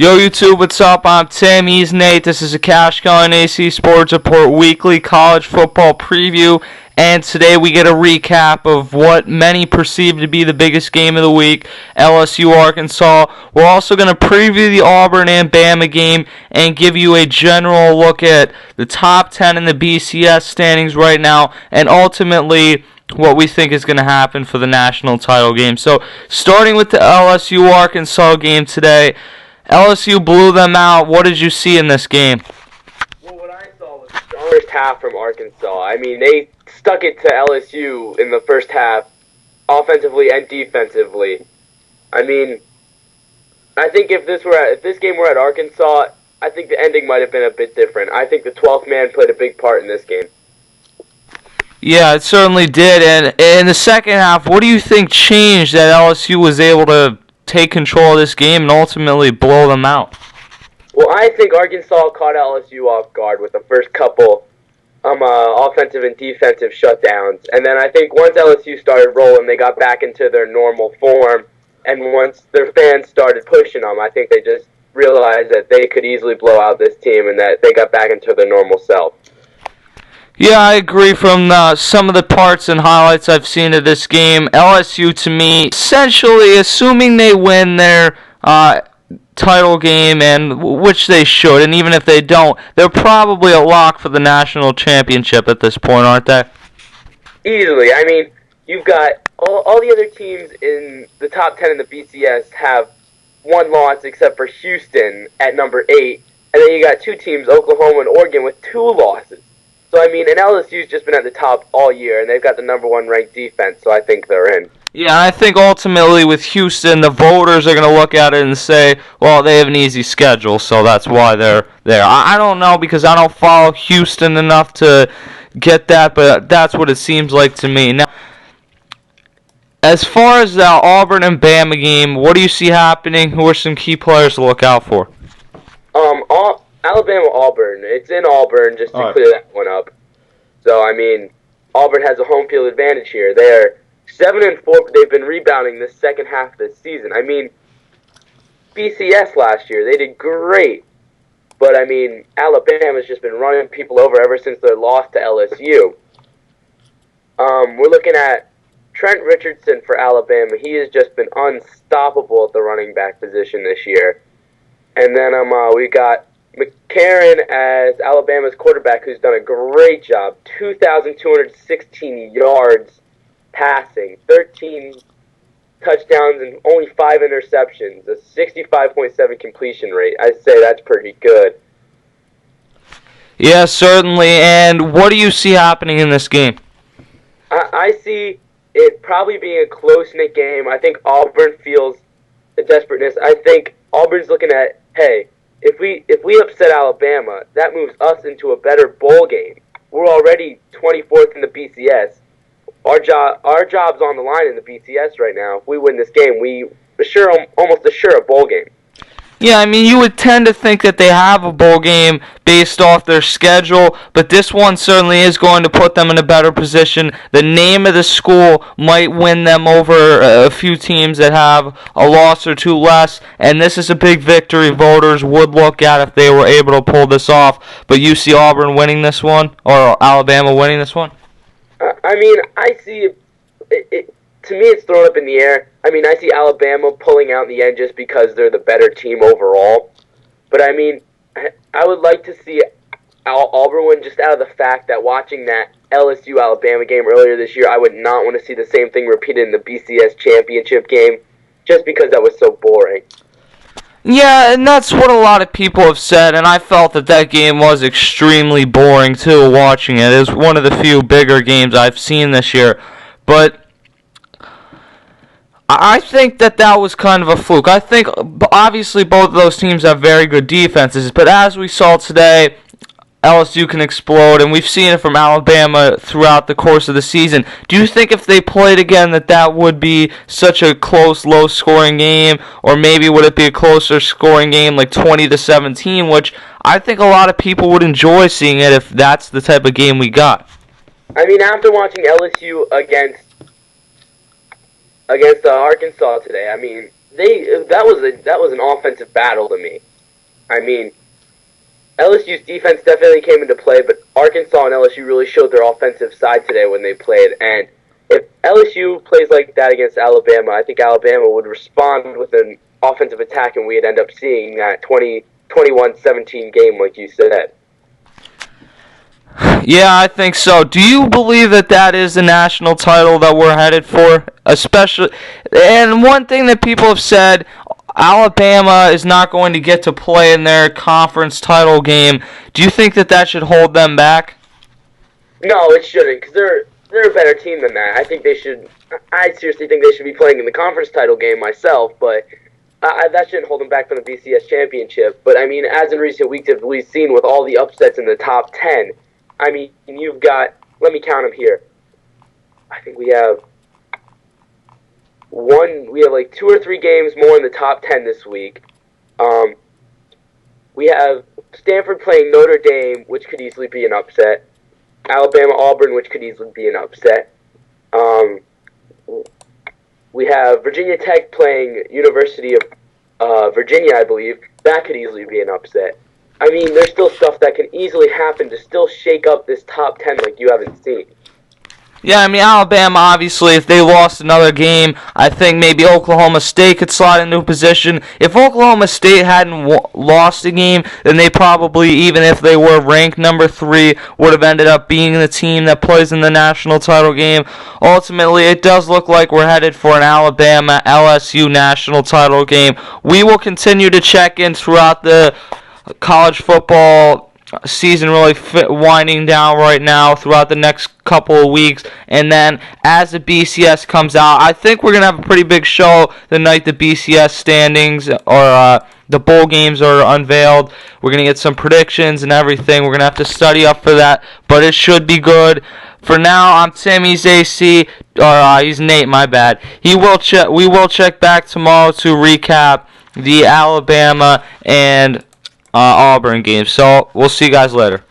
Yo YouTube, what's up? I'm Tim, he's Nate. This is a Cash Calling AC Sports Report weekly college football preview, and today we get a recap of what many perceive to be the biggest game of the week, LSU Arkansas. We're also going to preview the Auburn and Bama game and give you a general look at the top 10 in the BCS standings right now, and ultimately what we think is going to happen for the national title game. So starting with the LSU Arkansas game today, LSU blew them out. What did you see in this game? Well, what I saw was the first half from Arkansas. I mean, they stuck it to LSU in the first half, offensively and defensively. I mean, I think if this game were at Arkansas, I think the ending might have been a bit different. I think the 12th man played a big part in this game. Yeah, it certainly did. And in the second half, what do you think changed that LSU was able to take control of this game and ultimately blow them out? Well, I think Arkansas caught LSU off guard with the first couple offensive and defensive shutdowns. And then I think once LSU started rolling, they got back into their normal form. And once their fans started pushing them, I think they just realized that they could easily blow out this team and that they got back into their normal self. Yeah, I agree. From some of the parts and highlights I've seen of this game, LSU to me, essentially, assuming they win their title game, and which they should, and even if they don't, they're probably a lock for the national championship at this point, aren't they? Easily. I mean, you've got all the other teams in the top 10 in the BCS have one loss except for Houston at number 8, and then you got two teams, Oklahoma and Oregon, with 2 losses. So, I mean, and LSU's just been at the top all year, and they've got the number 1 ranked defense, so I think they're in. Yeah, I think ultimately with Houston, the voters are going to look at it and say, well, they have an easy schedule, so that's why they're there. I don't know, because I don't follow Houston enough to get that, but that's what it seems like to me. Now, as far as the Auburn and Bama game, what do you see happening? Who are some key players to look out for? Alabama-Auburn. It's in Auburn, just to clear that one up. So, I mean, Auburn has a home field advantage here. They're 7-4, but they've been rebounding the second half of the season. I mean, BCS last year, they did great. But, I mean, Alabama's just been running people over ever since their loss to LSU. We're looking at Trent Richardson for Alabama. He has just been unstoppable at the running back position this year. And then we got McCarron as Alabama's quarterback, who's done a great job. 2,216 yards passing, 13 touchdowns, and only 5 interceptions, a 65.7 completion rate. I'd say that's pretty good. Yeah, certainly. And what do you see happening in this game? I see it probably being a close-knit game. I think Auburn feels the desperateness. I think Auburn's looking at, hey, if we upset Alabama, that moves us into a better bowl game. We're already 24th in the BCS. Our job's on the line in the BCS right now. If we win this game, we almost assure a bowl game. Yeah, I mean, you would tend to think that they have a bowl game based off their schedule, but this one certainly is going to put them in a better position. The name of the school might win them over a few teams that have a loss or 2 less, and this is a big victory voters would look at if they were able to pull this off. But you see Auburn winning this one, or Alabama winning this one? I mean, I see it. To me, it's thrown up in the air. I mean, I see Alabama pulling out in the end just because they're the better team overall. But, I mean, I would like to see Auburn win just out of the fact that watching that LSU-Alabama game earlier this year, I would not want to see the same thing repeated in the BCS championship game just because that was so boring. Yeah, and that's what a lot of people have said, and I felt that game was extremely boring, too, watching it. It was one of the few bigger games I've seen this year. But I think that was kind of a fluke. I think, obviously, both of those teams have very good defenses, but as we saw today, LSU can explode, and we've seen it from Alabama throughout the course of the season. Do you think if they played again that would be such a close, low-scoring game, or maybe would it be a closer scoring game like 20-17, which I think a lot of people would enjoy seeing it if that's the type of game we got? I mean, after watching LSU against Arkansas today, I mean, that was an offensive battle to me. I mean, LSU's defense definitely came into play, but Arkansas and LSU really showed their offensive side today when they played. And if LSU plays like that against Alabama, I think Alabama would respond with an offensive attack, and we'd end up seeing that 21-17 game, like you said. Yeah, I think so. Do you believe that that is the national title that we're headed for? Especially, and one thing that people have said, Alabama is not going to get to play in their conference title game. Do you think that that should hold them back? No, it shouldn't, because they're a better team than that. I think they should. I seriously think they should be playing in the conference title game myself, but that shouldn't hold them back from the BCS championship. But I mean, as in recent weeks, we've seen with all the upsets in the top 10. I mean, you've got. Let me count them here. I think we have like 2 or 3 games more in the top 10 this week. We have Stanford playing Notre Dame, which could easily be an upset. Alabama, Auburn, which could easily be an upset. We have Virginia Tech playing University of Virginia, I believe. That could easily be an upset. I mean, there's still stuff that can easily happen to still shake up this top 10 like you haven't seen. Yeah, I mean, Alabama, obviously, if they lost another game, I think maybe Oklahoma State could slide into a position. If Oklahoma State hadn't lost a game, then they probably, even if they were ranked number 3, would have ended up being the team that plays in the national title game. Ultimately, it does look like we're headed for an Alabama-LSU national title game. We will continue to check in throughout the college football season, really winding down right now throughout the next couple of weeks, and then as the BCS comes out, I think we're going to have a pretty big show the night the BCS standings or the bowl games are unveiled. We're going to get some predictions and everything. We're going to have to study up for that, but it should be good. For now, I'm Tim, he's AC, or he's Nate, my bad. We will check back tomorrow to recap the Alabama and Auburn game. So we'll see you guys later.